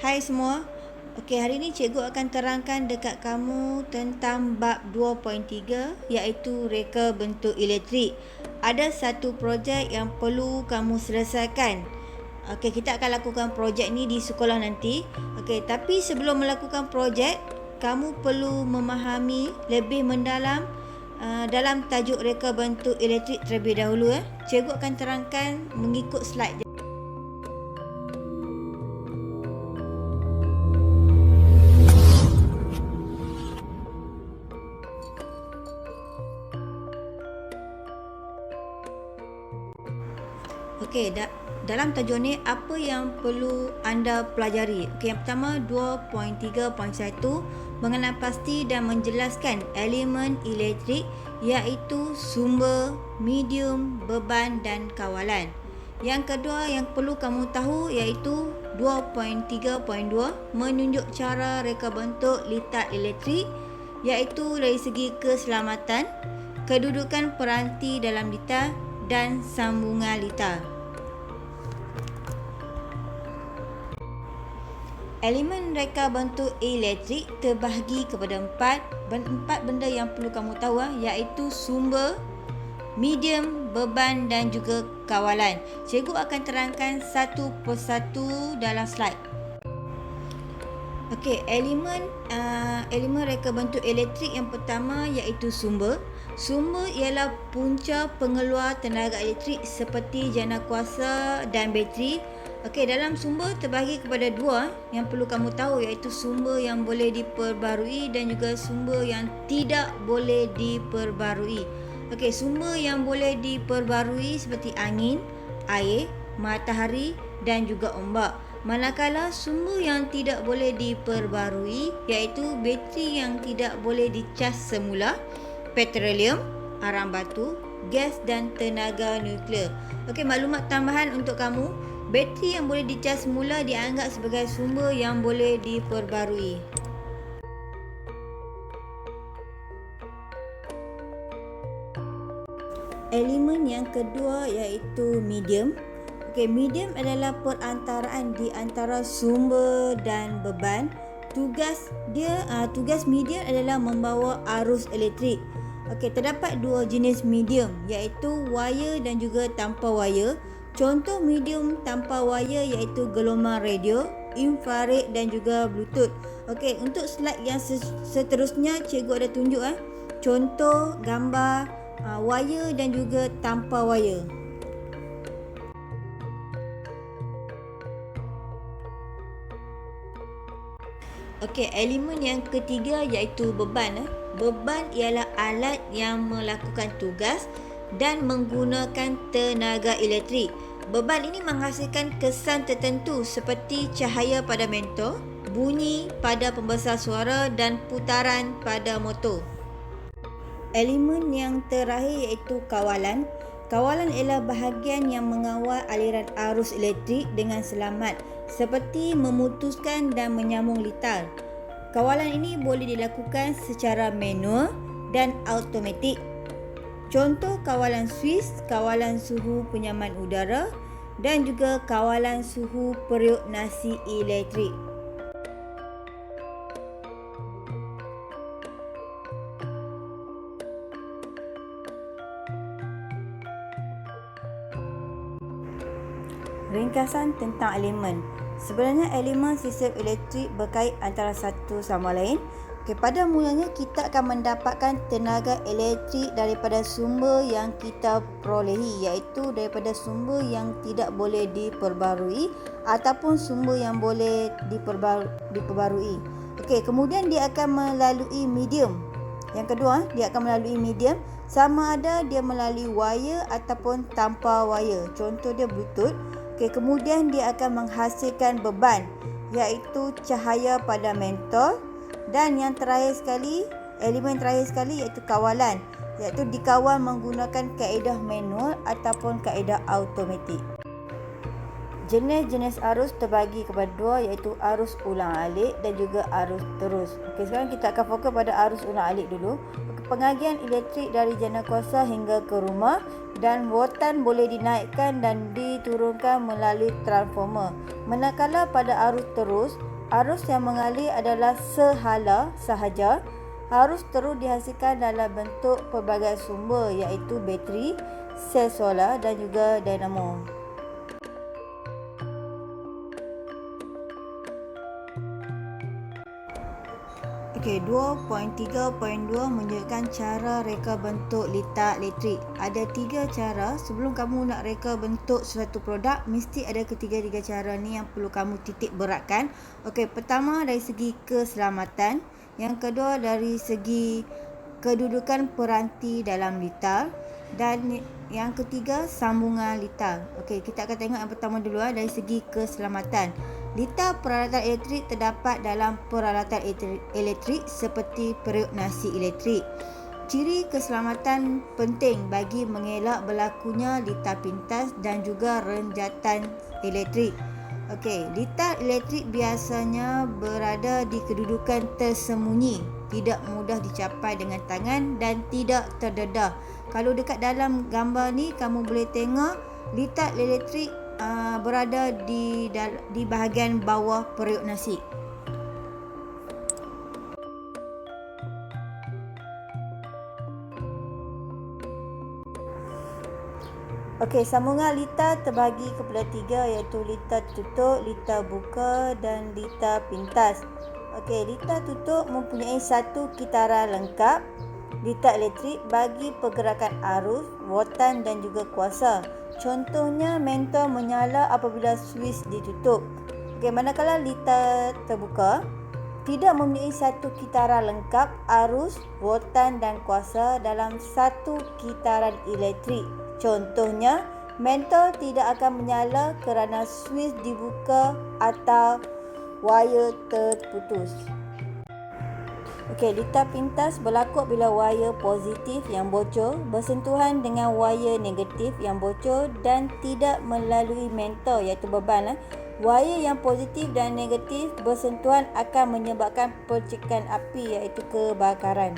Hai semua. Okey, hari ini cikgu akan terangkan dekat kamu tentang bab 2.3 iaitu reka bentuk elektrik. Ada satu projek yang perlu kamu selesaikan. Okey, kita akan lakukan projek ni di sekolah nanti. Okey, tapi sebelum melakukan projek, kamu perlu memahami lebih mendalam dalam tajuk reka bentuk elektrik terlebih dahulu. Cikgu akan terangkan mengikut slide. Okey, dalam tajuk ni apa yang perlu anda pelajari? Okey, yang pertama 2.3.1 mengenal pasti dan menjelaskan elemen elektrik iaitu sumber, medium, beban dan kawalan. Yang kedua yang perlu kamu tahu iaitu 2.3.2 menunjuk cara reka bentuk litar elektrik iaitu dari segi keselamatan, kedudukan peranti dalam litar dan sambungan litar. Elemen reka bentuk elektrik terbahagi kepada empat benda yang perlu kamu tahu iaitu sumber, medium, beban dan juga kawalan. Cikgu akan terangkan satu persatu dalam slide. Okey, elemen reka bentuk elektrik yang pertama iaitu sumber. Sumber ialah punca pengeluar tenaga elektrik seperti jana kuasa dan bateri. Okey, dalam sumber terbahagi kepada dua yang perlu kamu tahu iaitu sumber yang boleh diperbarui dan juga sumber yang tidak boleh diperbarui. Okey, sumber yang boleh diperbarui seperti angin, air, matahari dan juga ombak. Manakala sumber yang tidak boleh diperbarui iaitu bateri yang tidak boleh dicas semula, petroleum, arang batu, gas dan tenaga nuklear. Okey, maklumat tambahan untuk kamu. Bateri yang boleh dicas semula dianggap sebagai sumber yang boleh diperbarui. Elemen yang kedua iaitu medium. Okey, medium adalah perantaraan di antara sumber dan beban. Tugas medium adalah membawa arus elektrik. Okey, terdapat dua jenis medium iaitu wire dan juga tanpa wire. Contoh medium tanpa wire iaitu gelombang radio, infrared dan juga bluetooth. Okey, untuk slide yang seterusnya cikgu ada tunjuk contoh gambar wire dan juga tanpa wire. Okey, elemen yang ketiga iaitu beban. Beban ialah alat yang melakukan tugas dan menggunakan tenaga elektrik. Beban ini menghasilkan kesan tertentu seperti cahaya pada mentor, bunyi pada pembesar suara dan putaran pada motor. Elemen yang terakhir iaitu kawalan. Kawalan ialah bahagian yang mengawal aliran arus elektrik dengan selamat seperti memutuskan dan menyambung litar. Kawalan ini boleh dilakukan secara manual dan automatik. Contoh kawalan Swiss, kawalan suhu penyaman udara dan juga kawalan suhu periuk nasi elektrik. Ringkasan tentang elemen. Sebenarnya elemen sistem elektrik berkait antara satu sama lain. Okay, pada mulanya kita akan mendapatkan tenaga elektrik daripada sumber yang kita perolehi iaitu daripada sumber yang tidak boleh diperbarui ataupun sumber yang boleh diperbarui. Okey, kemudian dia akan melalui medium. Yang kedua, dia akan melalui medium sama ada dia melalui wire ataupun tanpa wire. Contoh dia bluetooth. Okey, kemudian dia akan menghasilkan beban iaitu cahaya pada mentor. Dan yang terakhir sekali, elemen terakhir sekali iaitu kawalan, iaitu dikawal menggunakan kaedah manual ataupun kaedah automatik. Jenis-jenis arus terbagi kepada dua iaitu arus ulang-alik dan juga arus terus. Okey, sekarang kita akan fokus pada arus ulang-alik dulu. Pengagihan elektrik dari jana kuasa hingga ke rumah dan voltan boleh dinaikkan dan diturunkan melalui transformer. Manakala pada arus terus, Arus yang mengalir adalah sehala sahaja. Arus terus dihasilkan dalam bentuk pelbagai sumber iaitu bateri, sel solar dan juga dinamo. Okey, 2.3.2 menunjukkan cara reka bentuk litar elektrik. Ada 3 cara. Sebelum kamu nak reka bentuk suatu produk, mesti ada ketiga-tiga cara ni yang perlu kamu titik beratkan. Okey, pertama dari segi keselamatan, yang kedua dari segi kedudukan peranti dalam litar, dan yang ketiga sambungan litar. Okey, kita akan tengok yang pertama dulu dari segi keselamatan. Litar peralatan elektrik terdapat dalam peralatan elektrik seperti periuk nasi elektrik. Ciri keselamatan penting bagi mengelak berlakunya litar pintas dan juga renjatan elektrik. Okey, litar elektrik biasanya berada di kedudukan tersembunyi, tidak mudah dicapai dengan tangan dan tidak terdedah. Kalau dekat dalam gambar ni kamu boleh tengok litar elektrik berada di bahagian bawah periuk nasi. Okey, sambungan litar terbahagi kepada 3 iaitu litar tutup, litar buka dan litar pintas. Okey, litar tutup mempunyai satu kitaran lengkap litar elektrik bagi pergerakan arus, watan dan juga kuasa. Contohnya, mentol menyala apabila suis ditutup. Okey, manakala litar terbuka tidak mempunyai satu kitaran lengkap arus, watan dan kuasa dalam satu kitaran elektrik. Contohnya, mentol tidak akan menyala kerana suis dibuka atau wire terputus. Okey, litar pintas berlaku bila wire positif yang bocor bersentuhan dengan wire negatif yang bocor dan tidak melalui mentol iaitu beban. Wire yang positif dan negatif bersentuhan akan menyebabkan percikan api iaitu kebakaran.